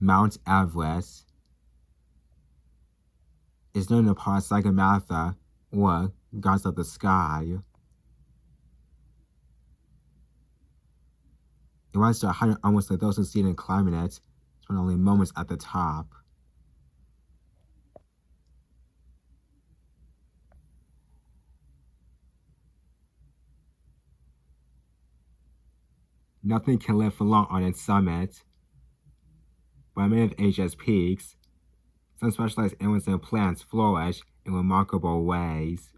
Mount Everest is known in parts Sagarmatha or Gods of the Sky. It rises to a height almost like those who see it in climbing it, spend only moments at the top. Nothing can live for long on its summit, but many of Asia's peaks, some specialized animals and plants flourish in remarkable ways.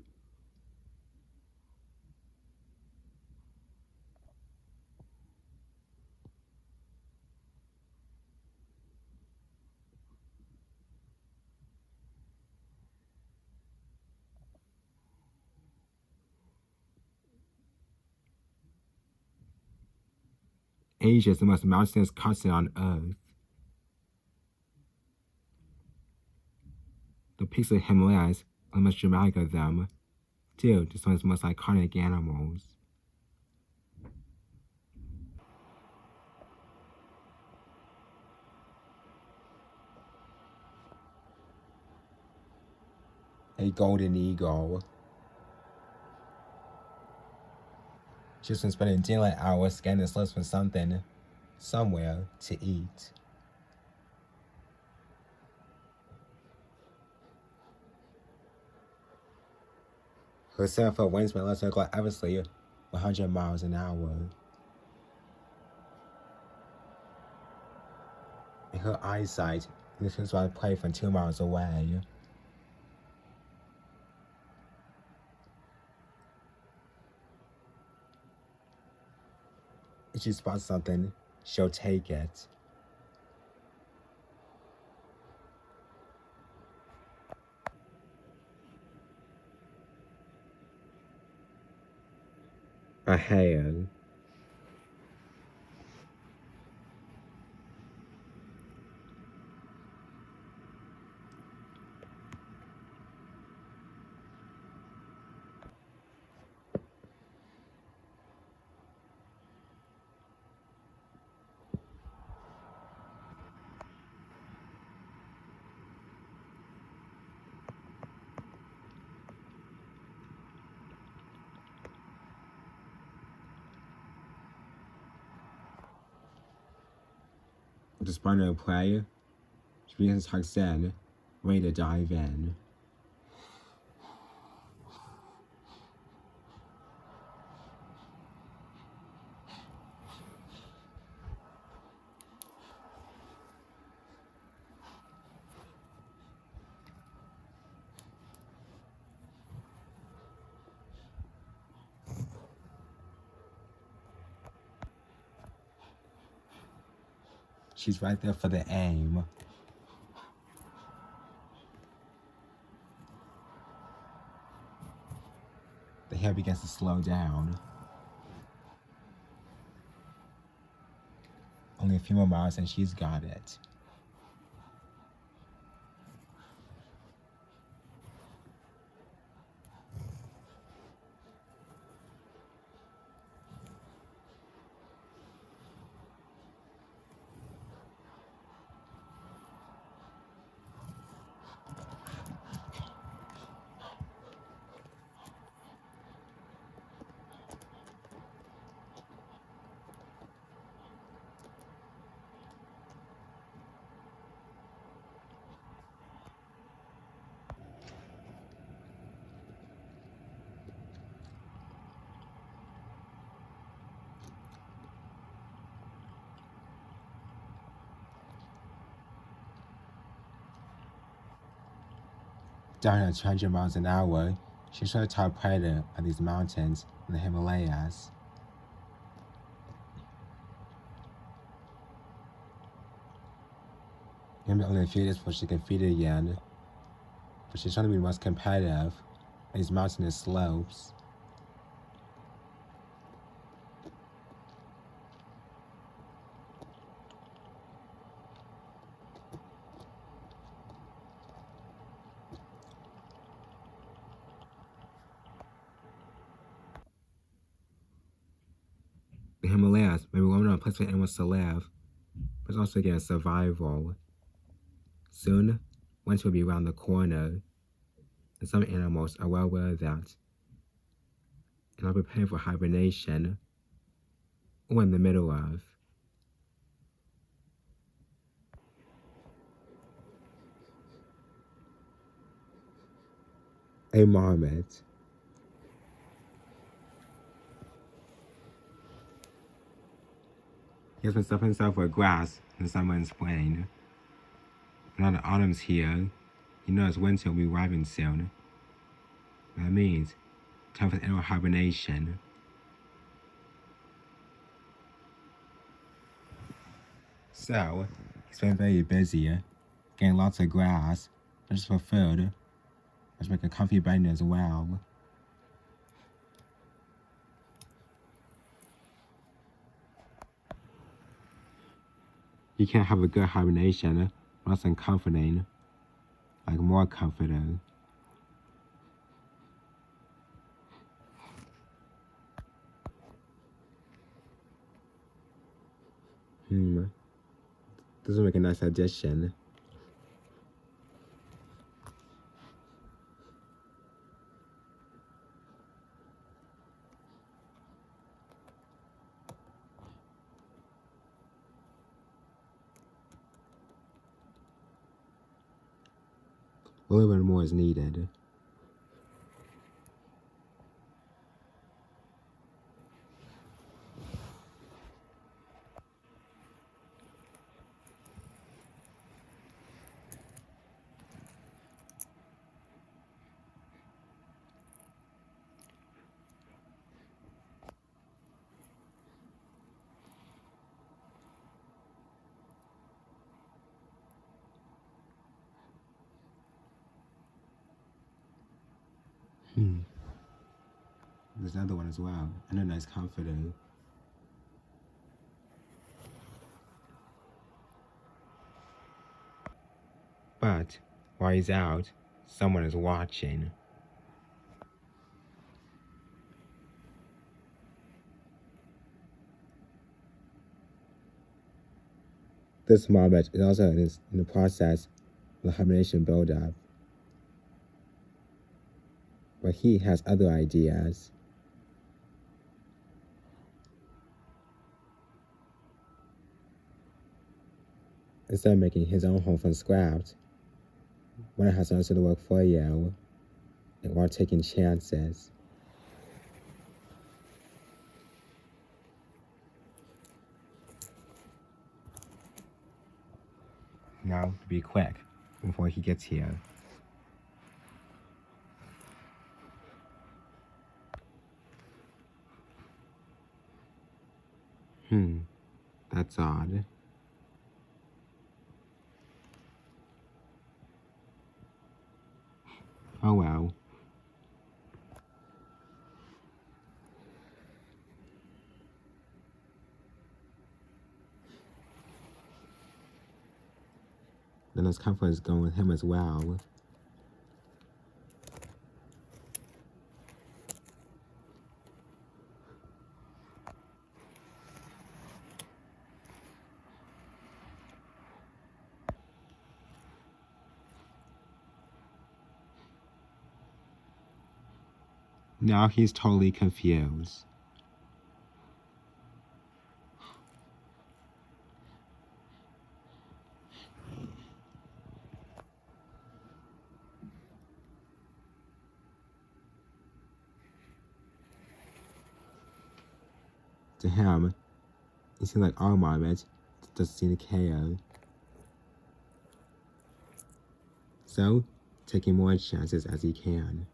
Asia is the most mountainous continent on Earth. The peaks of the Himalayas are the most dramatic of them, due to some of its most iconic animals. A golden eagle. She's been spending daylight hours scanning the slopes for something, somewhere to eat. Her 7-foot wingspan lets her glide effortlessly 100 miles an hour. In her eyesight, listens by prey from 2 miles away. If she spots something, she'll take it. A hare. Despite her prey, she begins to tuck in, ready to dive in. She's right there for the aim. The hare begins to slow down. Only a few more miles and she's got it. Down at 200 miles an hour, she's the top predator of these mountains in the Himalayas. Maybe only a few days before she can feed it again, but she's trying to be the most competitive on these mountainous slopes. The Himalayas may be well known place for animals to live, but But also again survival. Soon, winter will be around the corner, and some animals are well aware of that, and are preparing for hibernation, or in the middle of. A marmot. He has been stuffing himself with grass in the summer and spring. Now the autumn's here, you know it's winter will be arriving soon. That means time for annual hibernation. So, he's been very busy, getting lots of grass, not just for food, but to make a comfy bed as well. You can't have a good hibernation without some comforting, like more comforting. This will make a nice addition. A little bit more is needed. There's another one as well, and a nice comforting. But while he's out, someone is watching. This marmot is also in the process of the hibernation buildup. But he has other ideas. Instead of making his own home from scratch, one has to do the work for you and while taking chances. Now, be quick before he gets here. That's odd. Oh well. Then his comfort is going with him as well. Now he's totally confused. To him, it seems like our marmot doesn't seem to care. So, taking more chances as he can.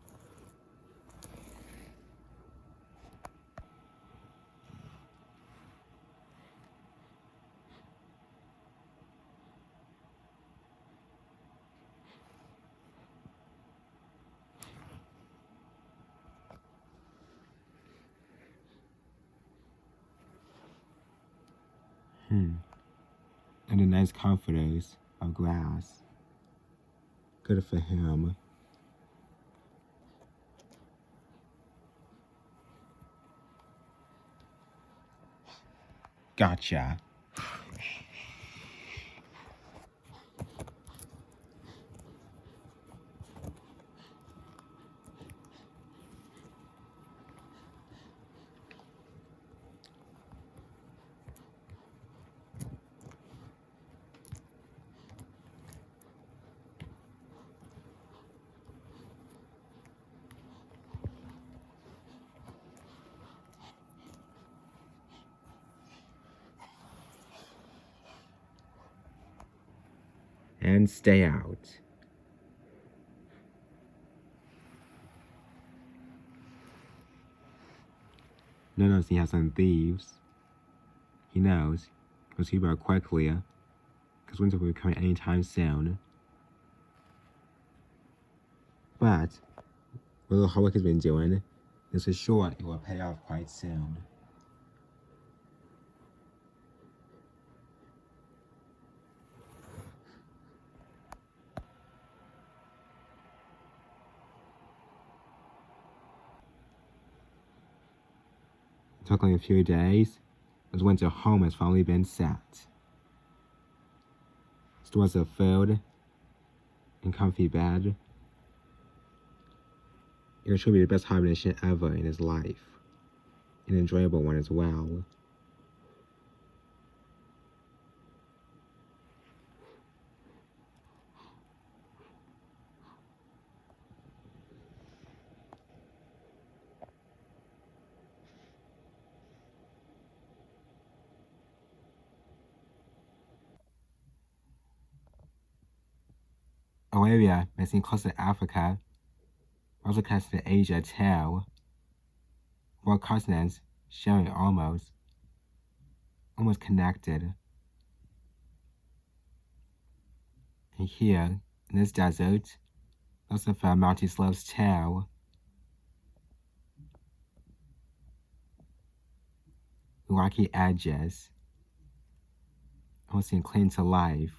And the nice comforters of glass. Good for him. Gotcha. and stay out. Now knows he has some thieves. He knows, because he better quickly, because winter will be coming anytime soon. But, what the hard work has been doing, this is sure it will pay off quite soon. It took only a few days, as winter home has finally been set. Stores of food and comfy bed. It will truly be the best hibernation ever in his life. An enjoyable one as well. Arabia may seem close to Africa, but also close to Asia too. Four continents sharing almost connected. And here, in this desert, also found mountain slopes too. Rocky edges, almost seem clean to life.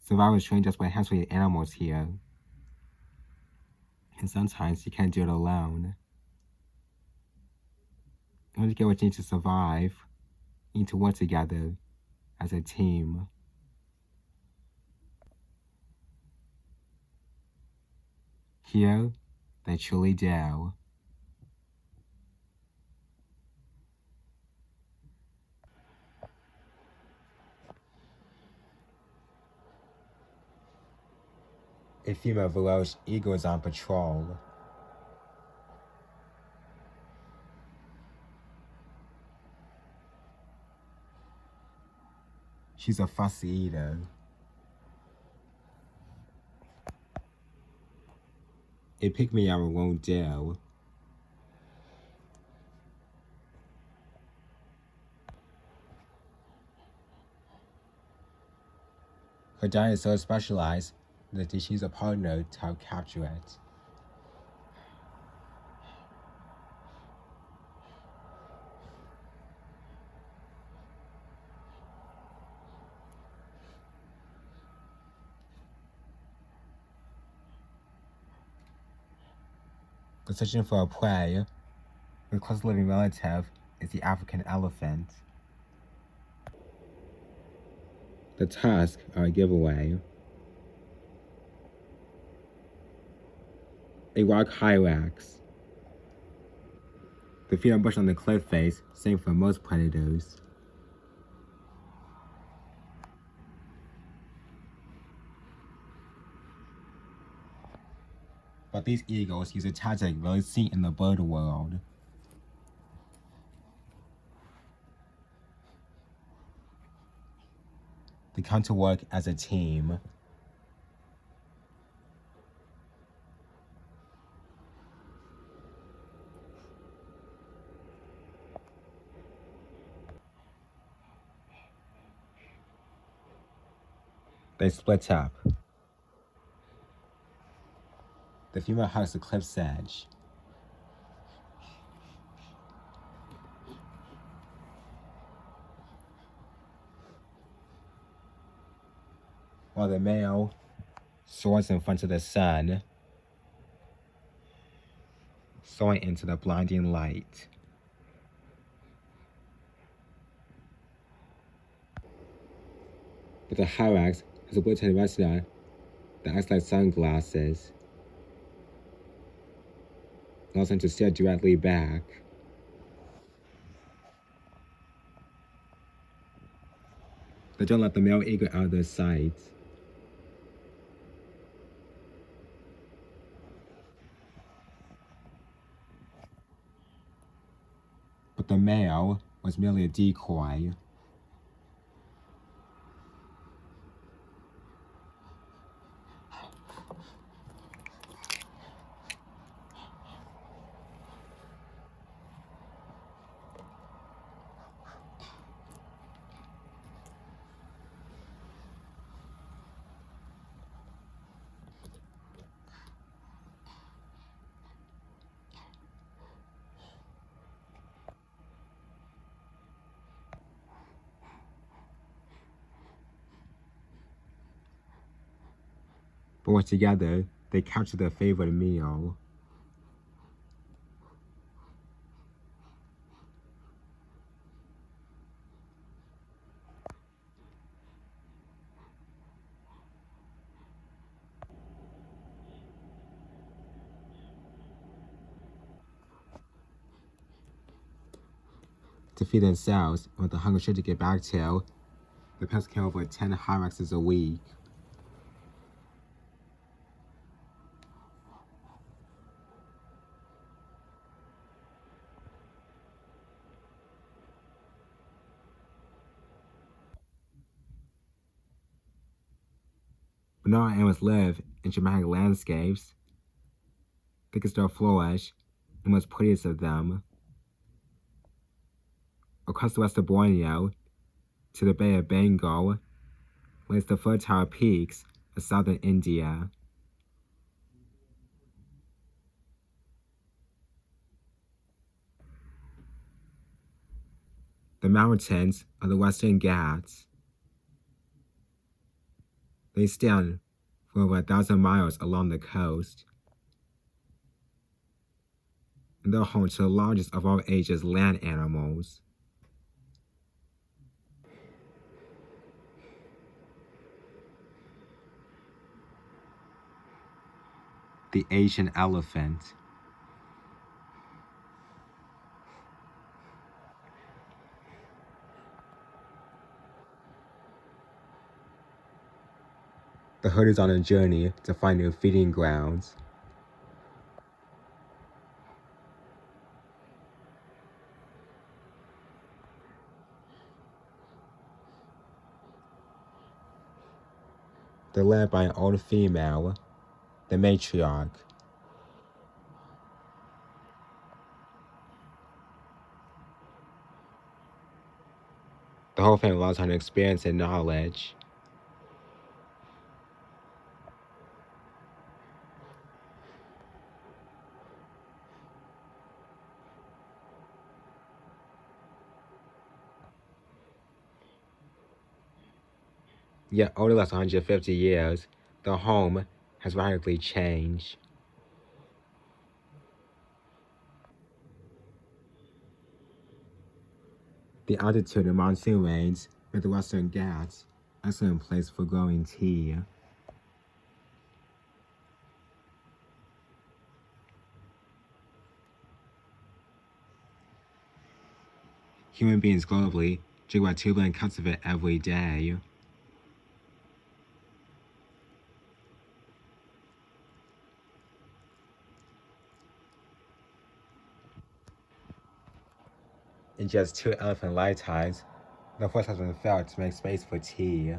Survivors train just by hands with animals here. And sometimes you can't do it alone. In order to get what you need to survive, you need to work together as a team. Here, they truly do. A female Veloce eagle is on patrol. She's a fussy eater. A pygmy owl won't do. Her diet is so specialized that she needs a partner to help capture it. The searching for a prey, her close living relative is the African elephant. The tusks are a giveaway. A rock hyrax. The feet are bushed on the cliff face, same for most predators. But these eagles use a tactic rarely seen in the bird world. They come to work as a team. They split up. The female hugs the cliff's edge. While the male soars in front of the sun, soaring into the blinding light. But the hyrax has a built-in retina that acts like sunglasses, allows them to stare directly back. They don't let the male eagle out of their sight. But the male was merely a decoy. but once together, they capture their favorite meal. To feed themselves, and with the hunger to get back to, the pets kill over 10 hyraxes a week. But not all animals live in dramatic landscapes. They can still flourish, the most prettiest of them. Across the west of Borneo, to the Bay of Bengal, lays the fertile peaks of southern India. The mountains of the Western Ghats. They extend for over 1,000 miles along the coast, and they're home to the largest of all Asia's land animals. The Asian elephant. The herd is on a journey to find new feeding grounds. They're led by an old female, the matriarch. The whole family relies on experience and knowledge. Yet over the last 150 years, the home has radically changed. The altitude and monsoon rains make the Western Ghats an excellent place for growing tea. Human beings globally drink about 2 billion cups of it every day. In just 2 elephant lifetimes, the force has been felt to make space for tea.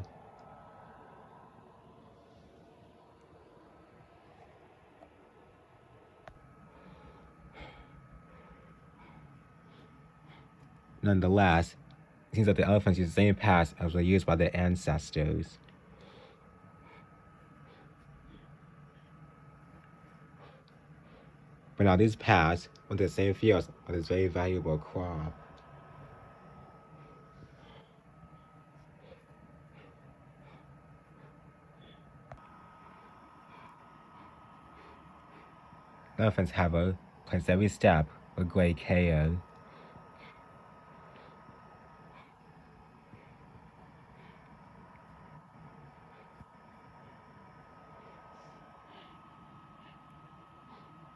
Nonetheless, it seems that the elephants use the same paths as were used by their ancestors. But now these paths went to the same fields with this very valuable crop. The elephants, however, placed every step with great care.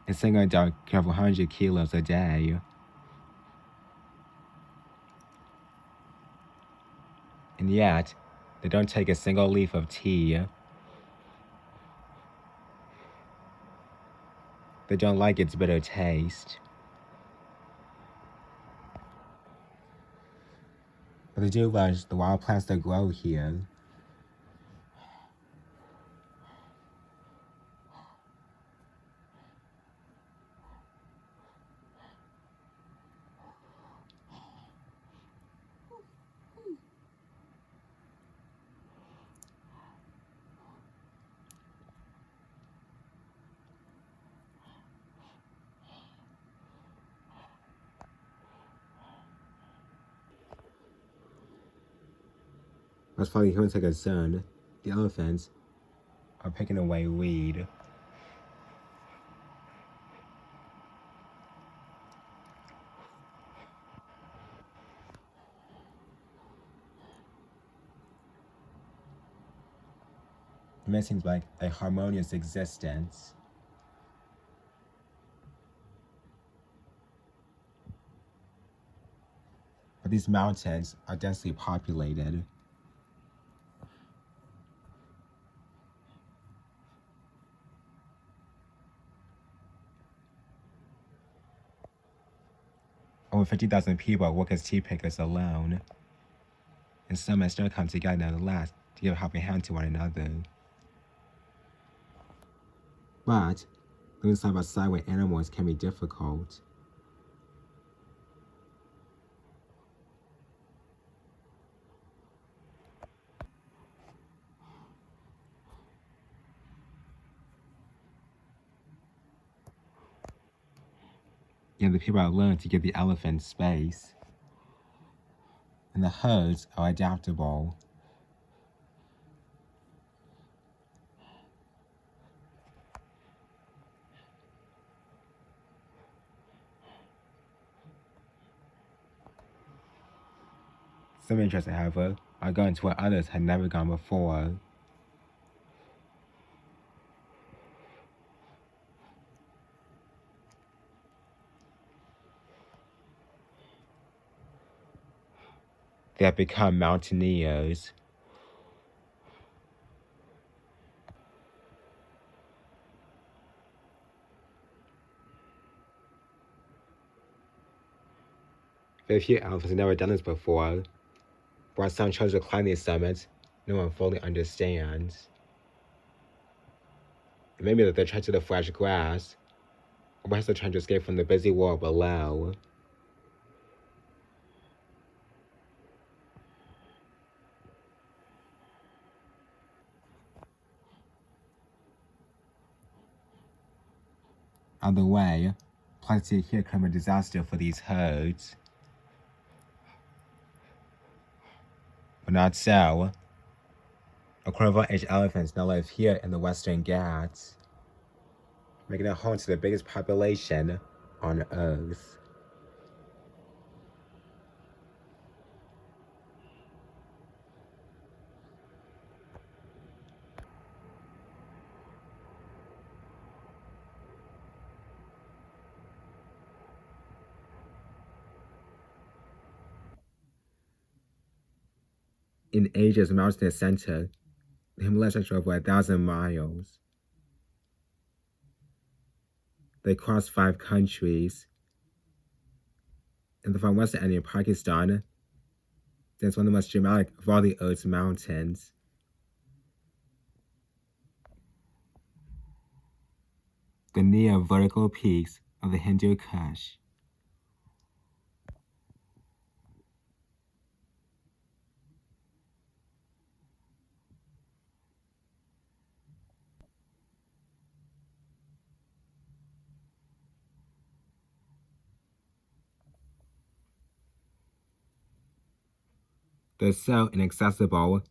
A single adult can have 100 kilos a day. And yet, they don't take a single leaf of tea. They don't like its bitter taste. But they do love the wild plants that grow here. As far as humans are concerned, the elephants or picking away weed. It may seem like a harmonious existence. But these mountains are densely populated. Over 50,000 people work as tea pickers alone, and some may still come together nonetheless to give a helping hand to one another. But living side by side with animals can be difficult. Yet the people are learned to give the elephant space, and the herds are adaptable. Some interests, however, are going to where others had never gone before. They have become mountaineers. Very few elephants have never done this before. Why some chose to climb these summits, no one fully understands. It may be that they're trying to the fresh grass, or perhaps they're trying to escape from the busy world below. Either way, plenty here come a disaster for these herds. But not so. Equivalent-aged elephants now live here in the Western Ghats, making it home to the biggest population on Earth. In Asia's mountainous center, the Himalaya stretch over 1,000 miles. They cross 5 countries. In the far western end of Pakistan, there's one of the most dramatic of all the Earth's mountains. The near vertical peaks of the Hindu Kush. They're so inaccessible,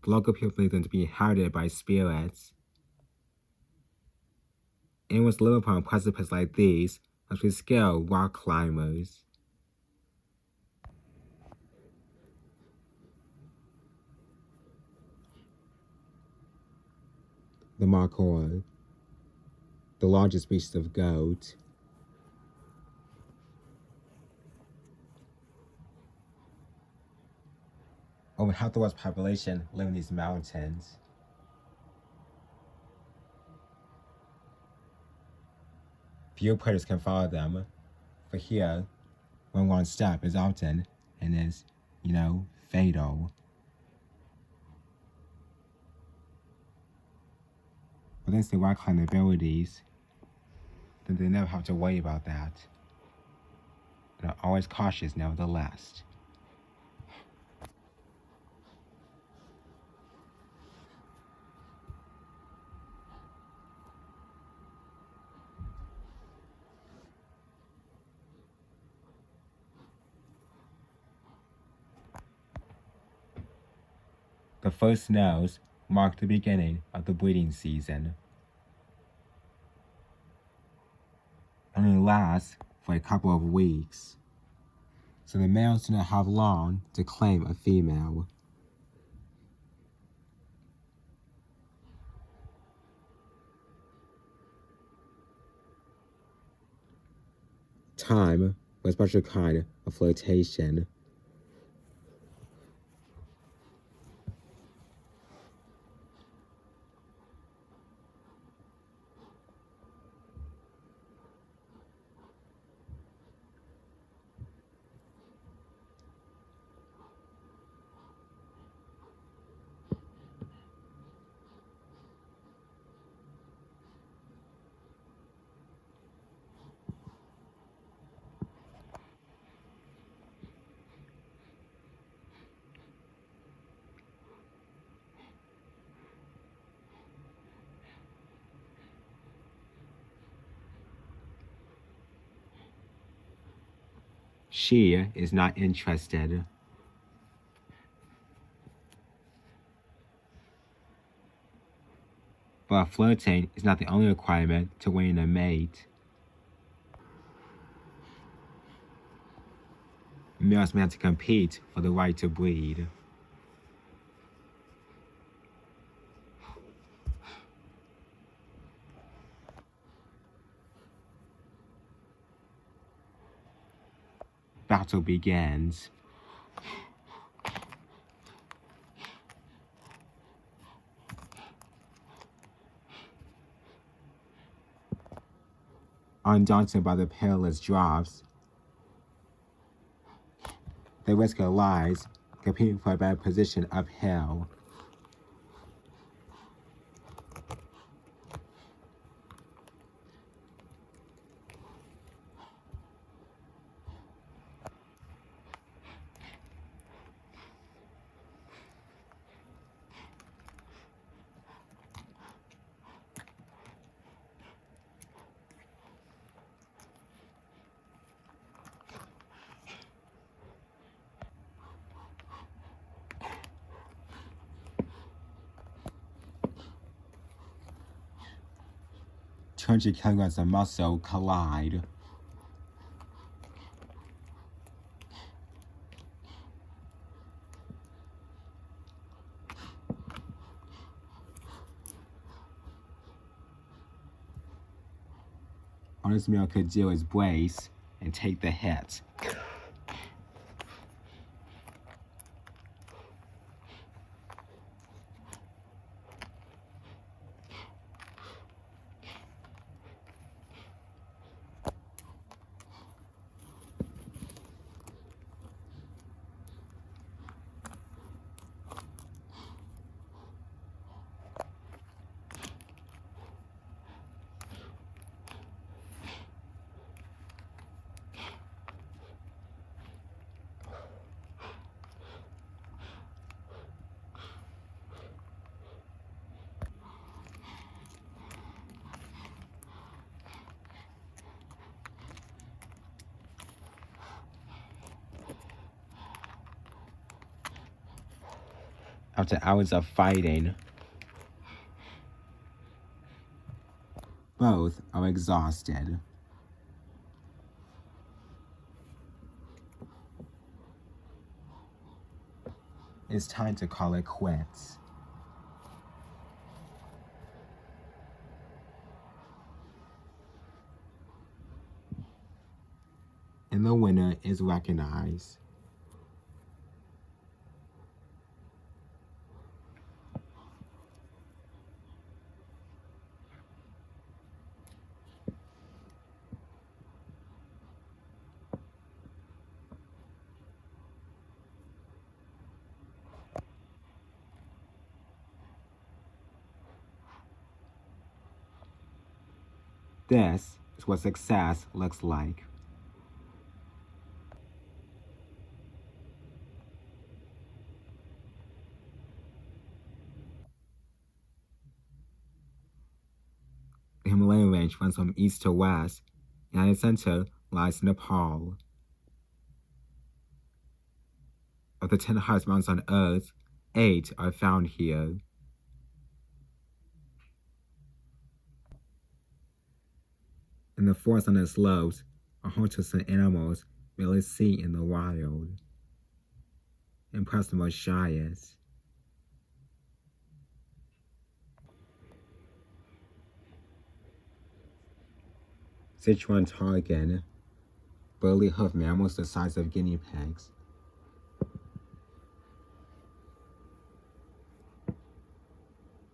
the local people believe them to be inhabited by spirits. Anyone who live upon precipices like these must be skilled rock climbers. The markhor, the largest species of goat. Over half the world's population live in these mountains. Few predators can follow them, for here, one wrong step is often, and is, fatal. But thanks to rock climbing abilities, then they never have to worry about that. And are always cautious nevertheless. The first snows mark the beginning of the breeding season. It only lasts for a couple of weeks, so the males do not have long to claim a female. Time was a special kind of flirtation. She is not interested. But flirting is not the only requirement to winning a mate. Males may have to compete for the right to breed. Battle begins. Undaunted by the perilous drafts, they risk their lives competing for a better position uphill. Twenty kilograms of muscle collide. All this male could do is brace and take the hit. After hours of fighting, both are exhausted. It's time to call it quits. And the winner is recognized. This is what success looks like. The Himilaya range runs from east to west, and at its center lies Nepal. Of the 10 highest mountains on Earth, 8 are found here. and the forests on the slopes are home to some animals rarely seen in the wild, and perhaps the most shyest. Sichuan taigan, burly hoofed mammals the size of guinea pigs.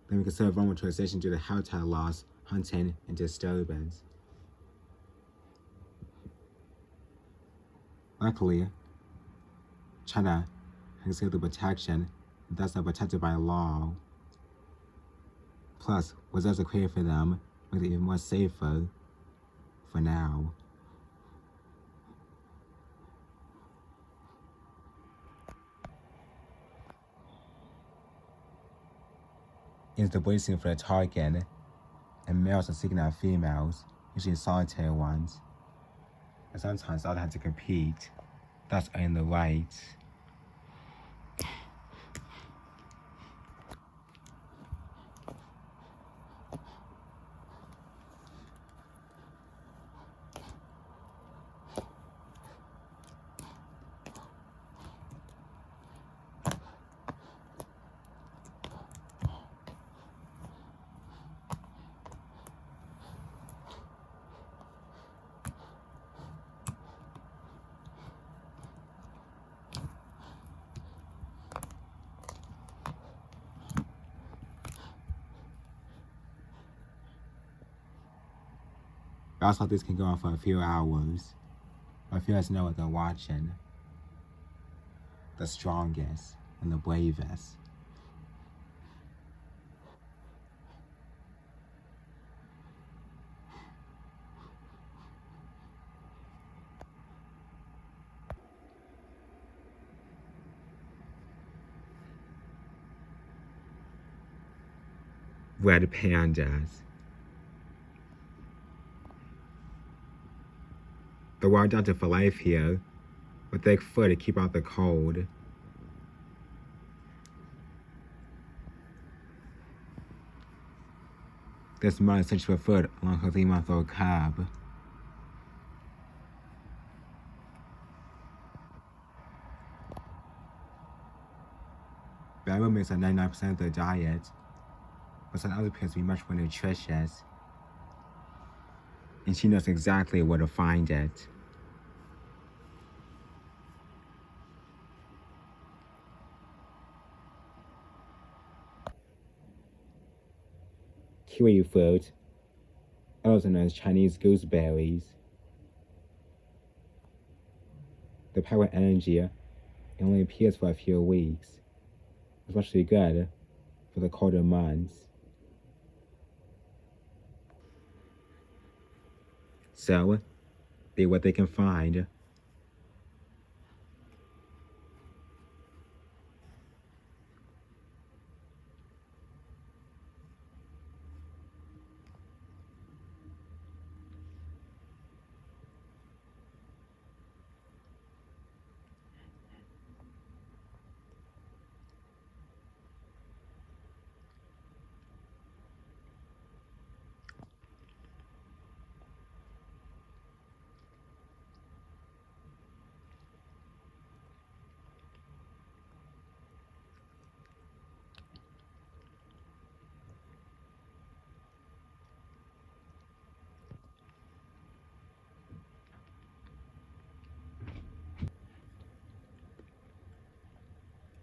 They may consider vulnerable to extinction due to habitat loss, hunting, and disturbance. Luckily, China has considered protection, and thus are protected by law. Plus, reserves are created for them, making it even more safer for now. It's the breeding season for the taigan, and males are seeking out females, usually solitary ones. And sometimes they have to compete, thus earning the right. Battles like this can go on for a few hours, but if you guys know what they're watching, the strongest and the bravest. Red pandas. They're wired adapted for life here, with thick fur to keep out the cold. This mother is searching for food along her 3-month-old cub. Barrel makes up 99% of their diet, but some other appears to be much more nutritious, and she knows exactly where to find it. Kiwi fruit, also known as Chinese gooseberries. The power energy only appears for a few weeks, especially good for the colder months. So, be what they can find.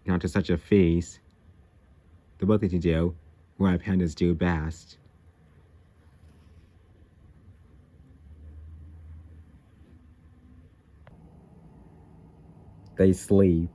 Now to such a feast, the both things to do what pandas do best. They sleep.